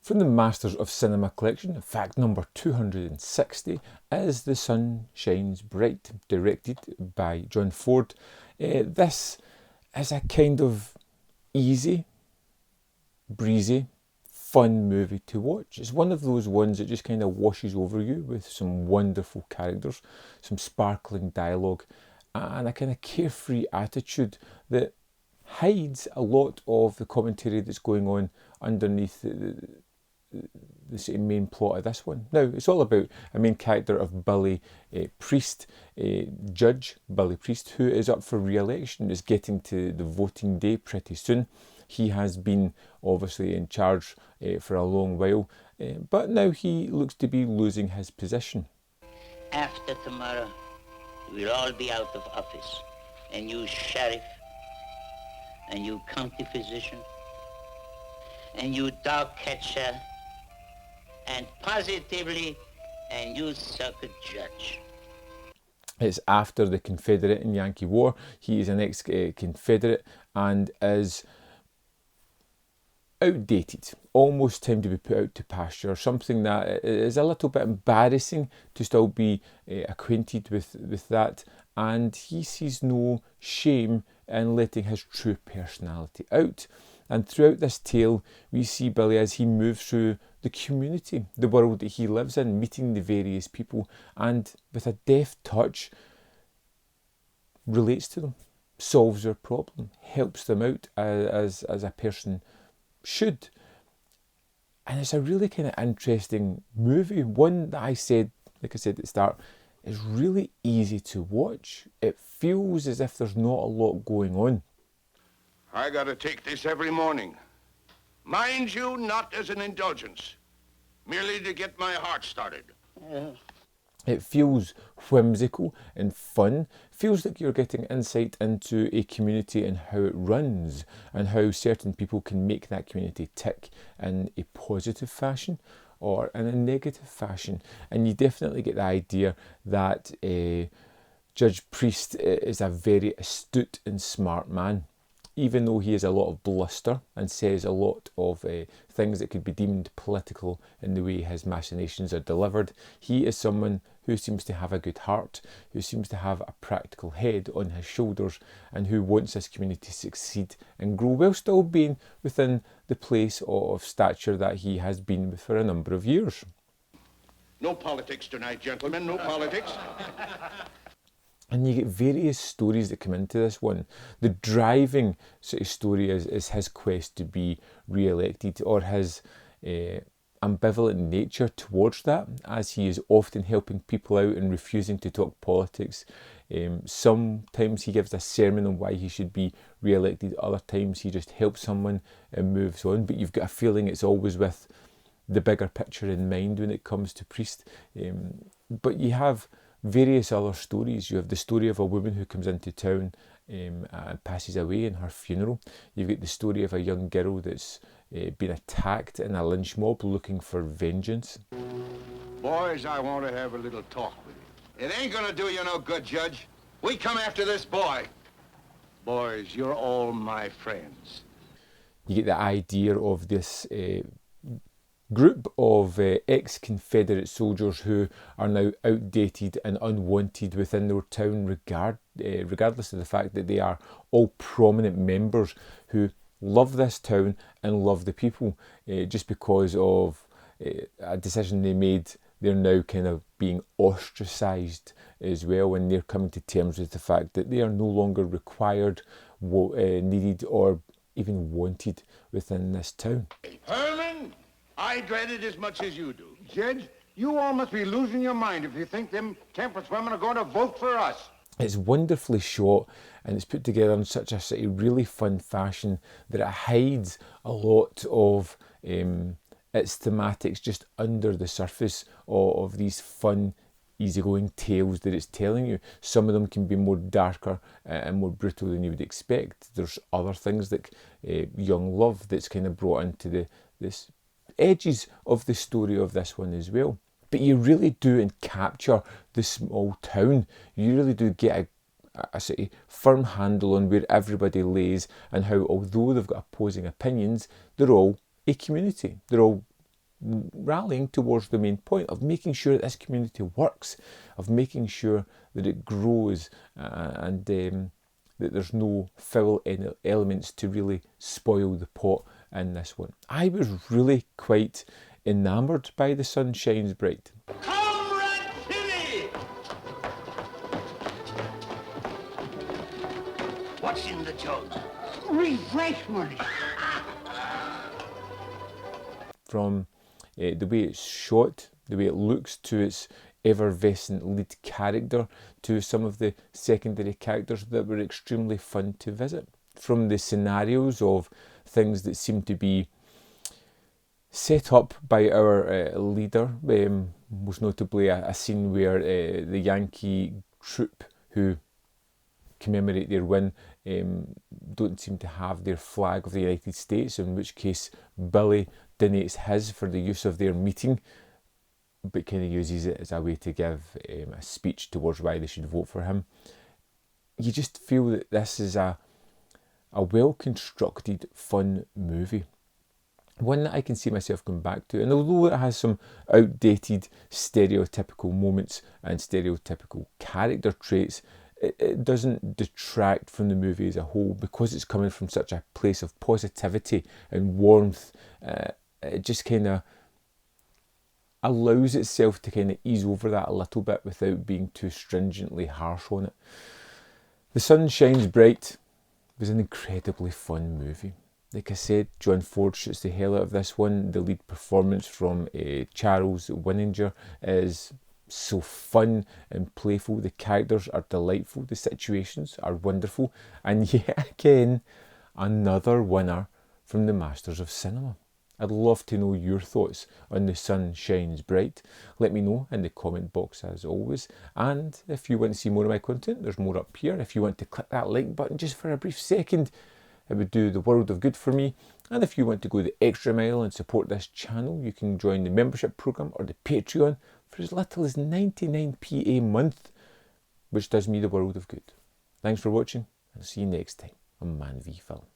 From the Masters of Cinema collection, fact number 260 is The Sun Shines Bright, directed by John Ford. This is a kind of easy, breezy, fun movie to watch. It's one of those ones that just kind of washes over you with some wonderful characters, some sparkling dialogue, and a kind of carefree attitude that hides a lot of the commentary that's going on underneath the sort of main plot of this one. Now, it's all about a main character of Billy Priest, Judge Billy Priest, who is up for re-election, is getting to the voting day pretty soon. He has been obviously in charge for a long while, but now he looks to be losing his position. After tomorrow, we'll all be out of office, and you sheriff, and you county physician, and you dog catcher, and positively, and you sucker judge. It's after the Confederate and Yankee War. He is an ex-Confederate and is outdated, almost time to be put out to pasture, something that is a little bit embarrassing to still be acquainted with that, and he sees no shame in letting his true personality out. And throughout this tale, we see Billy as he moves through the community, the world that he lives in, meeting the various people, and with a deft touch, relates to them, solves their problem, helps them out as a person should. And it's a really kind of interesting movie, one that I said, like I said at the start, is really easy to watch. It feels as if there's not a lot going on. I gotta take this every morning. Mind you, not as an indulgence. Merely to get my heart started. It feels whimsical and fun. Feels like you're getting insight into a community and how it runs, and how certain people can make that community tick in a positive fashion or in a negative fashion. And you definitely get the idea that Judge Priest is a very astute and smart man. Even though he has a lot of bluster and says a lot of things that could be deemed political in the way his machinations are delivered, he is someone who seems to have a good heart, who seems to have a practical head on his shoulders, and who wants this community to succeed and grow while still being within the place of stature that he has been with for a number of years. No politics tonight, gentlemen, no politics. And you get various stories that come into this one. The driving sort of story is his quest to be re-elected, or his ambivalent nature towards that, as he is often helping people out and refusing to talk politics. Sometimes he gives a sermon on why he should be re-elected, other times he just helps someone and moves on. But you've got a feeling it's always with the bigger picture in mind when it comes to Priest. But you have various other stories. You have the story of a woman who comes into town and passes away in her funeral. You've got the story of a young girl that's been attacked in a lynch mob looking for vengeance. Boys, I want to have a little talk with you. It ain't gonna do you no good, Judge. We come after this boy. Boys, you're all my friends. You get the idea of this group of ex-Confederate soldiers who are now outdated and unwanted within their town, regardless of the fact that they are all prominent members who love this town and love the people. Just because of a decision they made, they're now kind of being ostracised as well, and they're coming to terms with the fact that they are no longer required, needed, or even wanted within this town. Herman, I dread it as much as you do. Judge, you all must be losing your mind if you think them temperance women are going to vote for us. It's wonderfully shot, and it's put together in such a sort of really fun fashion that it hides a lot of its thematics just under the surface of these fun, easygoing tales that it's telling you. Some of them can be more darker and more brutal than you would expect. There's other things like young love that's kind of brought into this edges of the story of this one as well. But you really do capture the small town. You really do get a sort of firm handle on where everybody lays, and how, although they've got opposing opinions, they're all a community. They're all rallying towards the main point of making sure that this community works, of making sure that it grows, and that there's no foul elements to really spoil the pot in this one. I was really quite enamoured by The Sun Shines Bright. Comrade Tilly! What's in the jug? Refreshment. From the way it's shot, the way it looks, to its effervescent lead character, to some of the secondary characters that were extremely fun to visit. From the scenarios of things that seem to be set up by our leader, most notably a scene where the Yankee troop who commemorate their win don't seem to have their flag of the United States, in which case Billy donates his for the use of their meeting, but kind of uses it as a way to give a speech towards why they should vote for him. You just feel that this is a well-constructed, fun movie. One that I can see myself going back to. And although it has some outdated stereotypical moments and stereotypical character traits, it doesn't detract from the movie as a whole, because it's coming from such a place of positivity and warmth. It just kind of allows itself to kind of ease over that a little bit without being too stringently harsh on it. The Sun Shines Bright was an incredibly fun movie. Like I said, John Ford shoots the hell out of this one. The lead performance from Charles Winninger is so fun and playful. The characters are delightful. The situations are wonderful. And yet again, another winner from the Masters of Cinema. I'd love to know your thoughts on The Sun Shines Bright. Let me know in the comment box as always. And if you want to see more of my content, there's more up here. If you want to click that like button just for a brief second, it would do the world of good for me. And if you want to go the extra mile and support this channel, you can join the membership program or the Patreon for as little as 99p a month, which does me the world of good. Thanks for watching, and I'll see you next time on Man v Film.